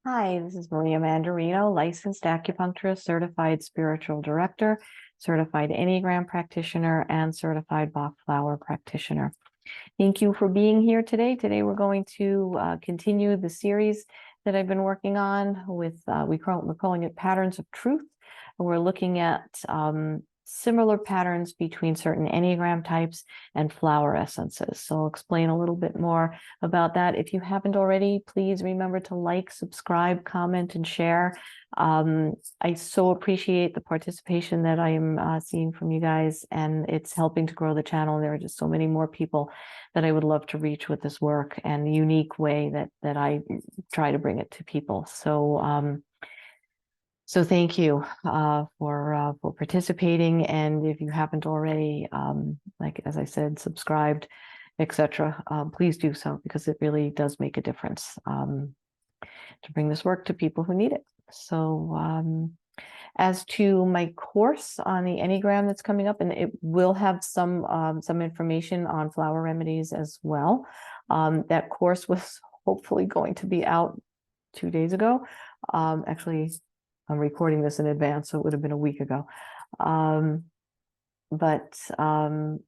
Hi, this is Maria Mandarino, licensed acupuncturist, certified spiritual director, certified Enneagram practitioner, and certified Bach flower practitioner. Thank you for being here today. Today we're going to continue the series that I've been working on with, we're calling it Patterns of Truth. And we're looking at similar patterns between certain Enneagram types and flower essences. So I'll explain a little bit more about that. If you haven't already, please remember to like, subscribe, comment, and share. I so appreciate the participation that I am seeing from you guys, and it's helping to grow the channel. There are just so many more people that I would love to reach with this work and the unique way that I try to bring it to people. So thank you for participating. And if you haven't already, like as I said, subscribed, etc., please do so, because it really does make a difference to bring this work to people who need it. So as to my course on the Enneagram that's coming up, and it will have some information on flower remedies as well. That course was hopefully going to be out 2 days ago. Actually, I'm recording this in advance, so it would have been a week ago. But I'm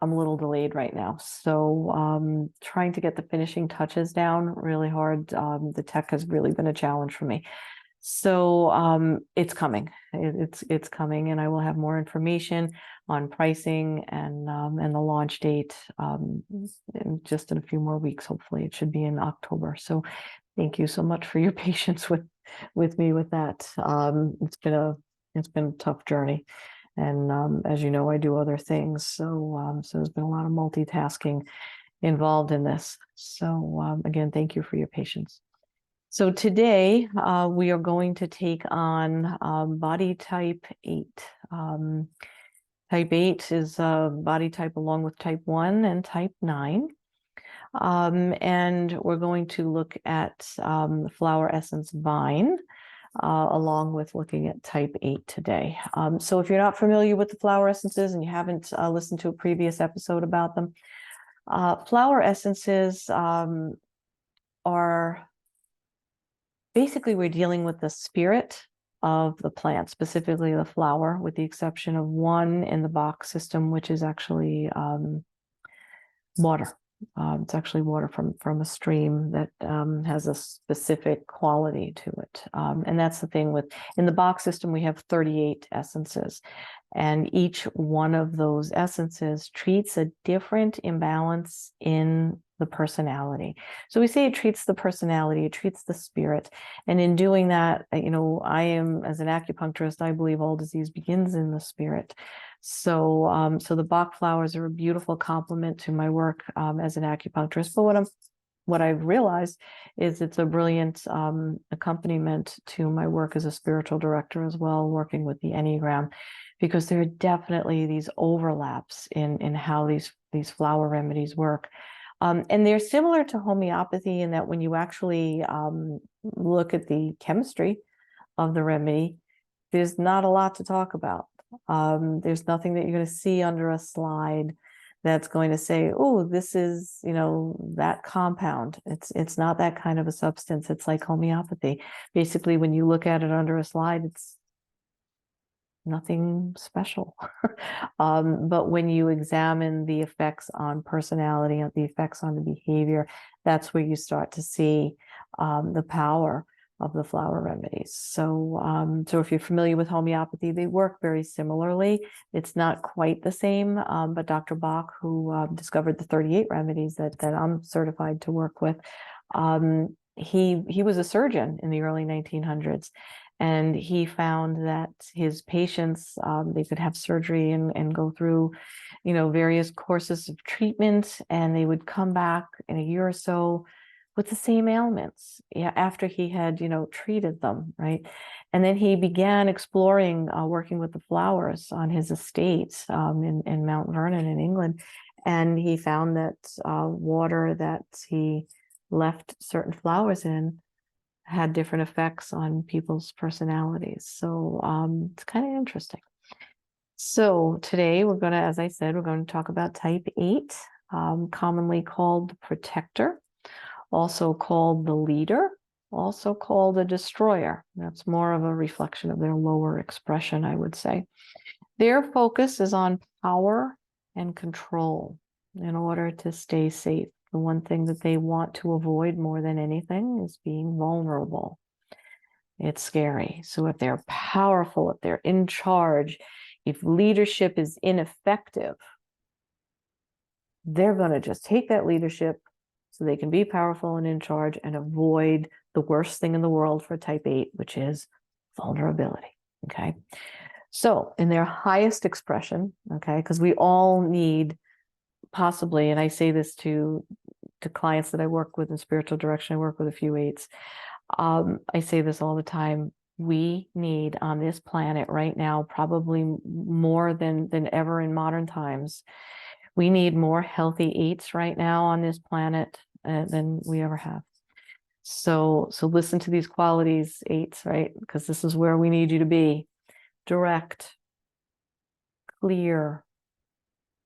a little delayed right now. So trying to get the finishing touches down really hard. The tech has really been a challenge for me. So it's coming. It's coming, and I will have more information on pricing and the launch date in just in a few more weeks. Hopefully, it should be in October. So thank you so much for your patience with me with that. It's been a tough journey, and as you know, I do other things. So there's been a lot of multitasking involved in this. So again, thank you for your patience. So today we are going to take on body type 8. Type 8 is a body type along with type 1 and type 9. And we're going to look at the flower essence vine, along with looking at type 8 today. So if you're not familiar with the flower essences and you haven't listened to a previous episode about them, flower essences are basically, we're dealing with the spirit of the plant, specifically the flower, with the exception of one in the Bach system, which is actually water. It's actually water from a stream that has a specific quality to it. And that's the thing in the Bach system, we have 38 essences. And each one of those essences treats a different imbalance in the personality. So we say it treats the personality, it treats the spirit. And in doing that, I am, as an acupuncturist, I believe all disease begins in the spirit. So the Bach flowers are a beautiful complement to my work as an acupuncturist. But what I've realized is it's a brilliant accompaniment to my work as a spiritual director as well, working with the Enneagram, because there are definitely these overlaps in how these flower remedies work. And they're similar to homeopathy in that when you actually look at the chemistry of the remedy, there's not a lot to talk about. There's nothing that you're going to see under a slide that's going to say, oh, this is, that compound. It's not that kind of a substance. It's like homeopathy. Basically, when you look at it under a slide, it's nothing special. But when you examine the effects on personality and the effects on the behavior, that's where you start to see the power of the flower remedies. So if you're familiar with homeopathy, they work very similarly. It's not quite the same, but Dr. Bach, who discovered the 38 remedies that I'm certified to work with, he was a surgeon in the early 1900s. And he found that his patients, they could have surgery and go through, various courses of treatment, and they would come back in a year or so with the same ailments, after he had, treated them, right? And then he began exploring, working with the flowers on his estate in Mount Vernon in England. And he found that water that he left certain flowers in had different effects on people's personalities. So it's kind of interesting. So today we're going to, as I said, we're going to talk about type 8, commonly called the protector, also called the leader, also called a destroyer. That's more of a reflection of their lower expression, I would say. Their focus is on power and control in order to stay safe. The one thing that they want to avoid more than anything is being vulnerable. It's scary. So if they're powerful, if they're in charge, if leadership is ineffective, they're going to just take that leadership so they can be powerful and in charge and avoid the worst thing in the world for type 8, which is vulnerability. Okay. So in their highest expression, okay, because we all need possibly, and I say this to clients that I work with in spiritual direction, I work with a few 8s. I say this all the time. We need on this planet right now, probably more than ever in modern times, we need more healthy 8s right now on this planet than we ever have. So listen to these qualities, 8s, right? Because this is where we need you to be. Direct, clear,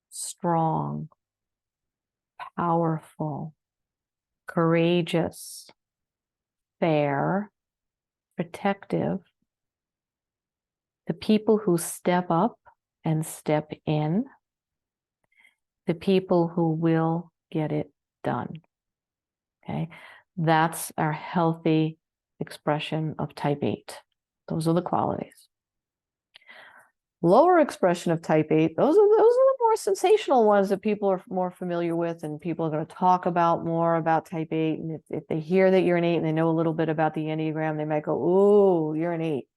strong, powerful, courageous, fair, protective. The people who step up and step in. The people who will get it done. Okay, that's our healthy expression of type 8. Those are the qualities. Lower expression of type 8, those are the more sensational ones that people are more familiar with, and people are going to talk about more about type 8. And if they hear that you're an 8 and they know a little bit about the Enneagram, they might go, "Ooh, you're an 8.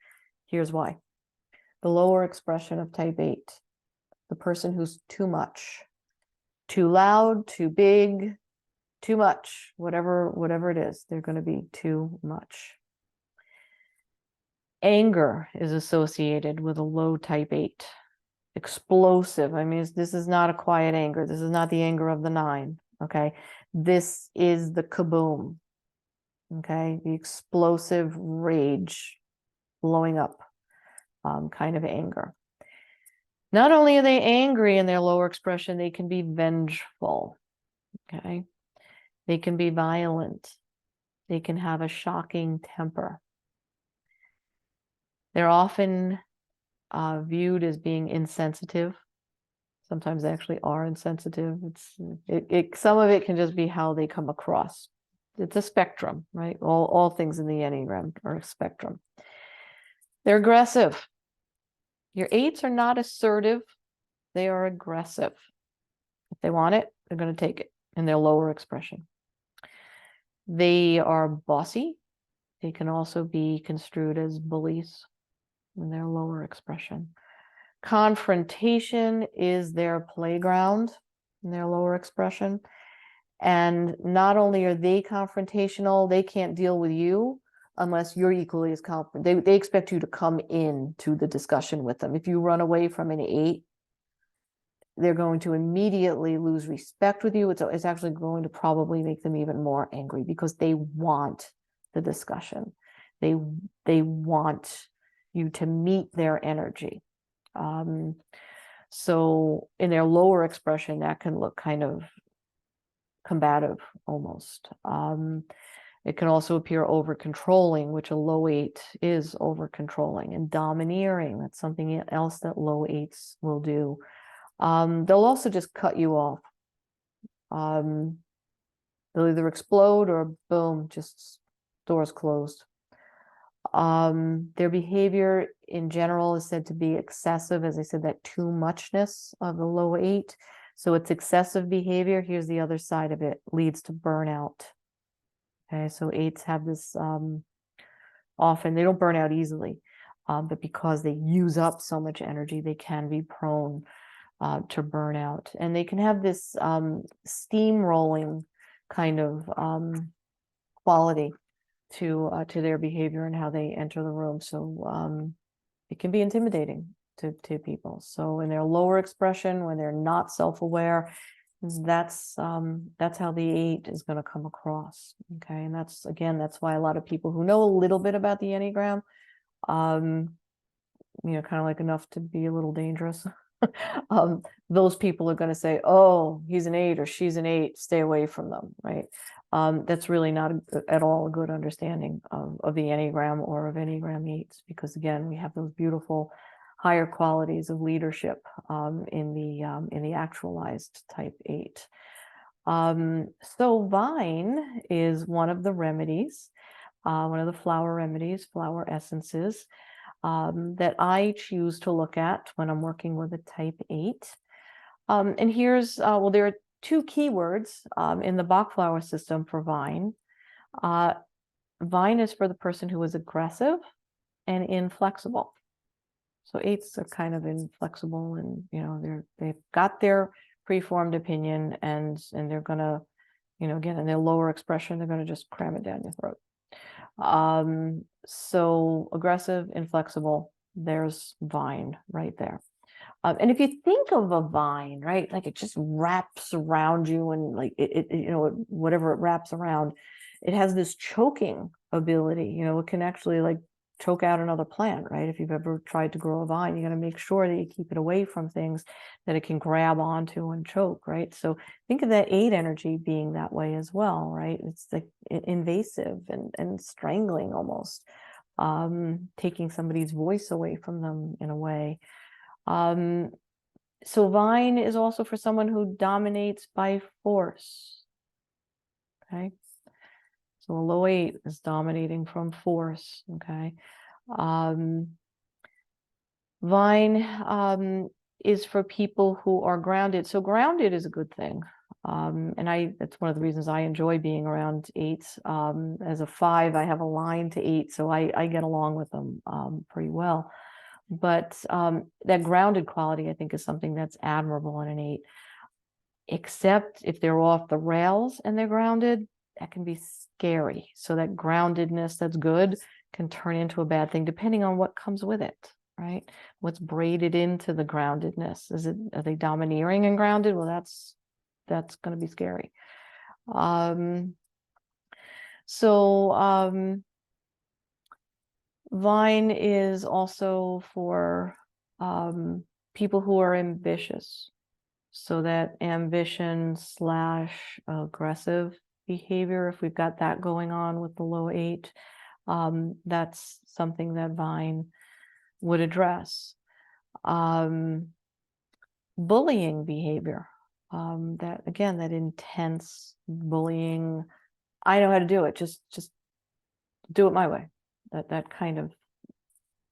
Here's why." The lower expression of type 8, the person who's too much. Too loud, too big, too much, whatever it is, they're going to be too much. Anger is associated with a low type 8. Explosive. I mean, this is not a quiet anger. This is not the anger of the 9. Okay. This is the kaboom. Okay. The explosive rage, blowing up kind of anger. Not only are they angry in their lower expression, they can be vengeful. Okay. They can be violent. They can have a shocking temper. They're often viewed as being insensitive. Sometimes they actually are insensitive. Some of it can just be how they come across. It's a spectrum, right? All things in the Enneagram are a spectrum. They're aggressive. Your 8s are not assertive. They are aggressive. If they want it, they're going to take it in their lower expression. They are bossy. They can also be construed as bullies in their lower expression. Confrontation is their playground in their lower expression. And not only are they confrontational, they can't deal with you unless you're equally as confrontational. They expect you to come in to the discussion with them. If you run away from an 8, they're going to immediately lose respect with you. It's actually going to probably make them even more angry because they want the discussion. They want you to meet their energy. So in their lower expression, that can look kind of combative almost. It can also appear over controlling, which a low 8 is over controlling, and domineering. That's something else that low 8s will do. They'll also just cut you off. They'll either explode or boom, just doors closed. Their behavior in general is said to be excessive. As I said, that too muchness of the low 8. So it's excessive behavior. Here's the other side of it, leads to burnout. Okay, so 8s have this, often they don't burn out easily, but because they use up so much energy, they can be prone to burnout. And they can have this steamrolling kind of quality to their behavior and how they enter the room. So it can be intimidating to people. So in their lower expression, when they're not self-aware, that's how the 8 is going to come across. Okay, and that's why a lot of people who know a little bit about the Enneagram, kind of like enough to be a little dangerous, those people are going to say, oh, he's an 8 or she's an 8, stay away from them, right? That's really not at all a good understanding of the Enneagram or of Enneagram 8s, because again, we have those beautiful higher qualities of leadership in the actualized type 8. So Vine is one of the remedies, one of the flower remedies, flower essences, that I choose to look at when I'm working with a type 8. And here's, well, there are 2 keywords in the Bach flower system for Vine. Vine is for the person who is aggressive and inflexible. So 8s are kind of inflexible, and they've got their preformed opinion, and they're gonna, again, in their lower expression, they're gonna just cram it down your throat. So aggressive, inflexible, there's Vine right there. And if you think of a vine, right, like it just wraps around you, and like it whatever it wraps around, it has this choking ability. It can actually like choke out another plant, right? If you've ever tried to grow a vine, you got to make sure that you keep it away from things that it can grab onto and choke, right? So think of that 8 energy being that way as well, right? It's like invasive and strangling almost, taking somebody's voice away from them in a way. So Vine is also for someone who dominates by force. Okay. So a low 8 is dominating from force. Okay. Vine is for people who are grounded. So grounded is a good thing. And that's one of the reasons I enjoy being around 8s. As a 5, I have a line to 8, so I get along with them pretty well. But that grounded quality, I think, is something that's admirable in an 8. Except if they're off the rails and they're grounded, that can be scary. So that groundedness that's good can turn into a bad thing, depending on what comes with it, right? What's braided into the groundedness. Are they domineering and grounded? Well, that's going to be scary. Vine is also for people who are ambitious. So that ambition / aggressive behavior, if we've got that going on with the low 8, that's something that Vine would address. Bullying behavior, that again, that intense bullying. I know how to do it. Just do it my way. That kind of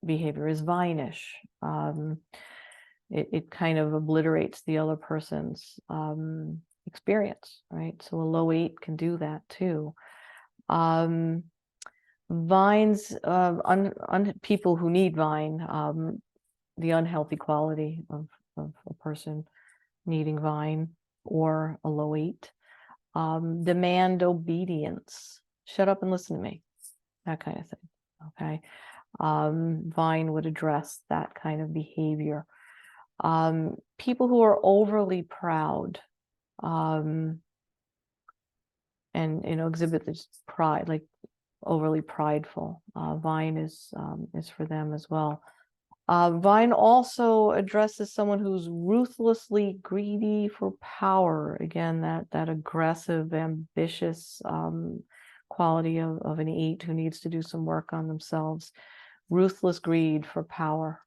behavior is Vine-ish. It kind of obliterates the other person's experience, right? So a low 8 can do that too. Vines, people who need Vine, the unhealthy quality of a person needing Vine or a low 8, demand obedience. Shut up and listen to me, that kind of thing. Okay. Vine would address that kind of behavior. People who are overly proud, and exhibit this pride, like overly prideful. Vine is for them as well. Vine also addresses someone who's ruthlessly greedy for power. Again, that aggressive, ambitious quality of an 8 who needs to do some work on themselves. Ruthless greed for power.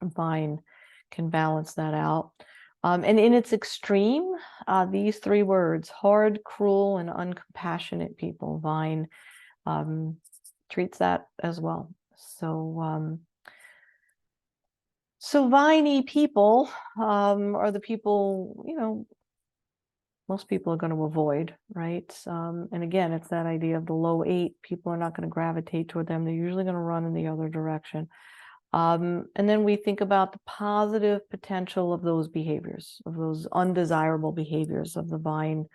Vine can balance that out. And in its extreme, these 3 words, hard, cruel, and uncompassionate people, Vine treats that as well. So Vine-y people are the people, most people are going to avoid, right? And again, it's that idea of the low 8. People are not going to gravitate toward them. They're usually going to run in the other direction. And then we think about the positive potential of those behaviors, of those undesirable behaviors of the Vine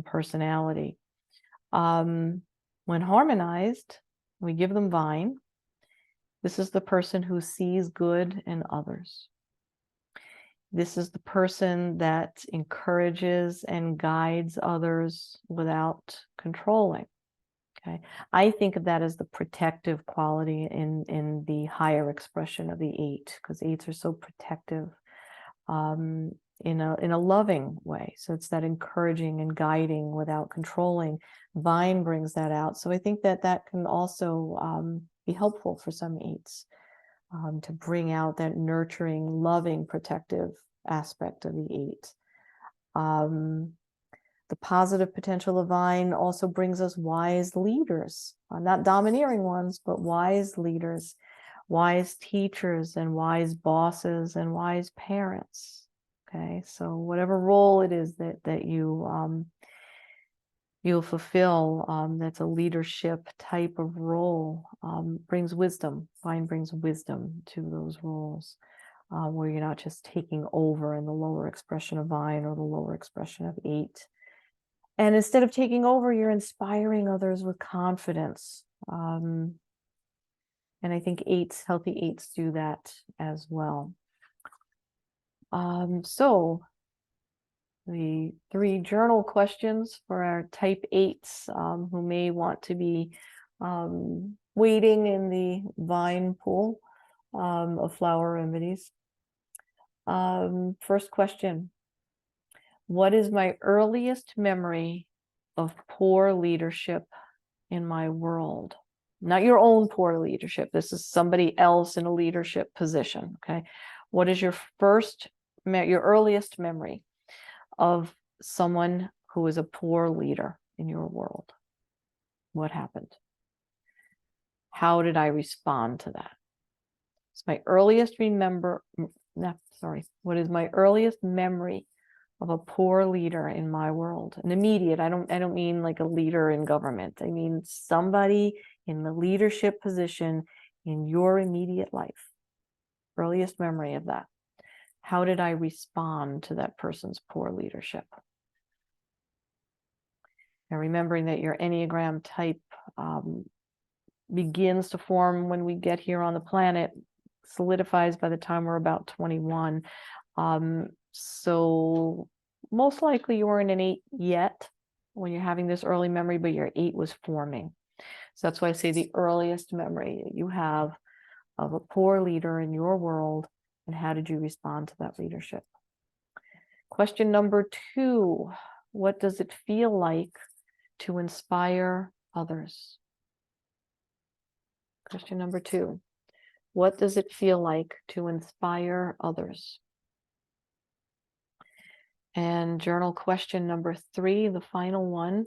personality. When harmonized, we give them Vine. This is the person who sees good in others. This is the person that encourages and guides others without controlling. Okay. I think of that as the protective quality in the higher expression of the 8, because 8s are so protective in a loving way. So it's that encouraging and guiding without controlling. Vine brings that out. So I think that that can also be helpful for some 8s to bring out that nurturing, loving, protective aspect of the 8. The positive potential of Vine also brings us wise leaders, not domineering ones, but wise leaders, wise teachers and wise bosses and wise parents. Okay, so whatever role it is that you'll fulfill, that's a leadership type of role, brings wisdom. Vine brings wisdom to those roles, where you're not just taking over in the lower expression of Vine or the lower expression of 8. And instead of taking over, you're inspiring others with confidence. And I think 8s, healthy 8s do that as well. So the 3 journal questions for our type 8s who may want to be wading in the Vine pool of flower remedies. First question. What is my earliest memory of poor leadership in my world? Not your own poor leadership. This is somebody else in a leadership position. Okay. What is your earliest memory of someone who is a poor leader in your world? What happened? How did I respond to that? It's my earliest what is my earliest memory of a poor leader in my world? An immediate, I don't mean like a leader in government. I mean somebody in the leadership position in your immediate life. Earliest memory of that. How did I respond to that person's poor leadership? And remembering that your Enneagram type begins to form when we get here on the planet, solidifies by the time we're about 21. So most likely you weren't an 8 yet when you're having this early memory, but your 8 was forming. So that's why I say the earliest memory that you have of a poor leader in your world, and how did you respond to that leadership? Question number 2, what does it feel like to inspire others? Question number 2, what does it feel like to inspire others? And journal question number 3, the final one.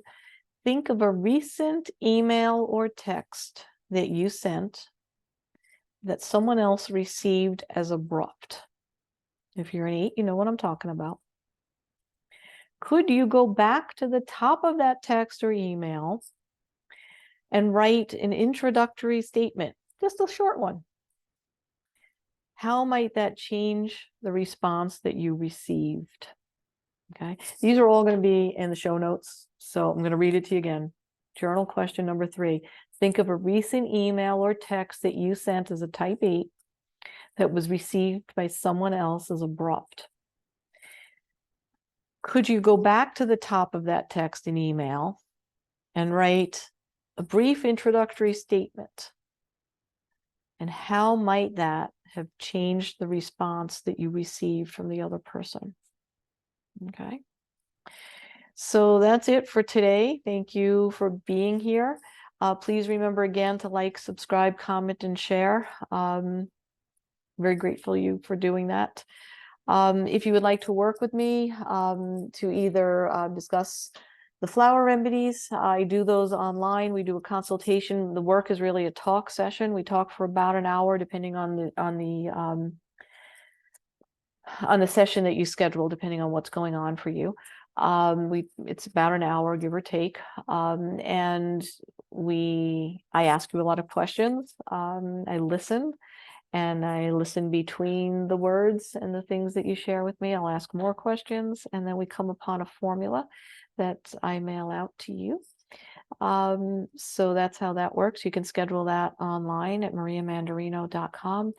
Think of a recent email or text that you sent that someone else received as abrupt. If you're an 8, you know what I'm talking about. Could you go back to the top of that text or email and write an introductory statement, just a short one? How might that change the response that you received? Okay, these are all going to be in the show notes, so I'm going to read it to you again. Journal question number 3. Think of a recent email or text that you sent as a type 8 that was received by someone else as abrupt. Could you go back to the top of that text and email and write a brief introductory statement? And how might that have changed the response that you received from the other person? Okay. So that's it for today. Thank you for being here. Please remember again to like, subscribe, comment, and share. Very grateful you for doing that. If you would like to work with me to either discuss the flower remedies, I do those online. We do a consultation. The work is really a talk session. We talk for about an hour, depending on the session that you schedule, depending on what's going on for you. It's about an hour, give or take. And I ask you a lot of questions. I listen. And I listen between the words and the things that you share with me. I'll ask more questions, and then we come upon a formula that I mail out to you. So that's how that works. You can schedule that online at mariamandarino.com.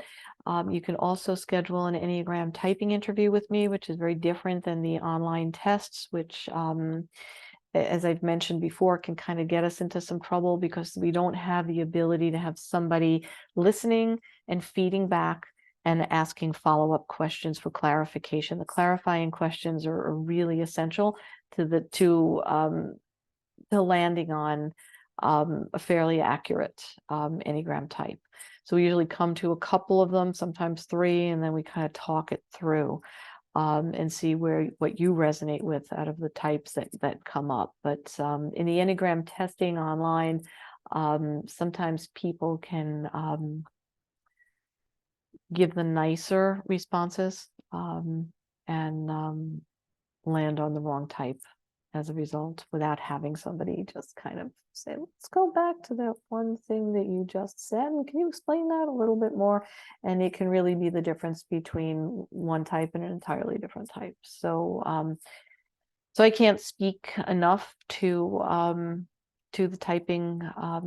You can also schedule an Enneagram typing interview with me, which is very different than the online tests, which as I've mentioned before, can kind of get us into some trouble because we don't have the ability to have somebody listening and feeding back and asking follow-up questions for clarification. The clarifying questions are really essential to landing on a fairly accurate Enneagram type. So we usually come to a couple of them, sometimes 3, and then we kind of talk it through and see what you resonate with out of the types that come up. But in the Enneagram testing online, sometimes people can give the nicer responses and land on the wrong type as a result, without having somebody just kind of say, let's go back to that one thing that you just said. And can you explain that a little bit more? And it can really be the difference between one type and an entirely different type. So, so I can't speak enough to the typing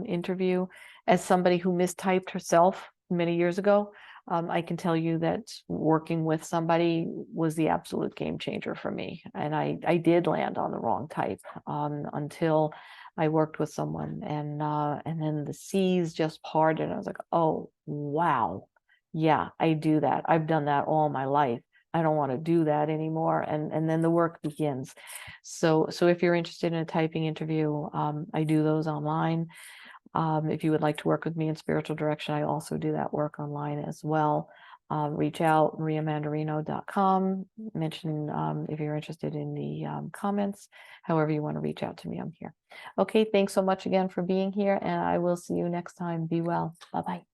interview. As somebody who mistyped herself many years ago, I can tell you that working with somebody was the absolute game changer for me. And I did land on the wrong type until I worked with someone, and then the seas just parted. And I was like, oh, wow. Yeah, I do that. I've done that all my life. I don't want to do that anymore. And then the work begins. So if you're interested in a typing interview, I do those online. If you would like to work with me in spiritual direction, I also do that work online as well. Reach out, mariamandarino.com. Mention if you're interested in the comments. However you want to reach out to me, I'm here. Okay, thanks so much again for being here, and I will see you next time. Be well. Bye-bye.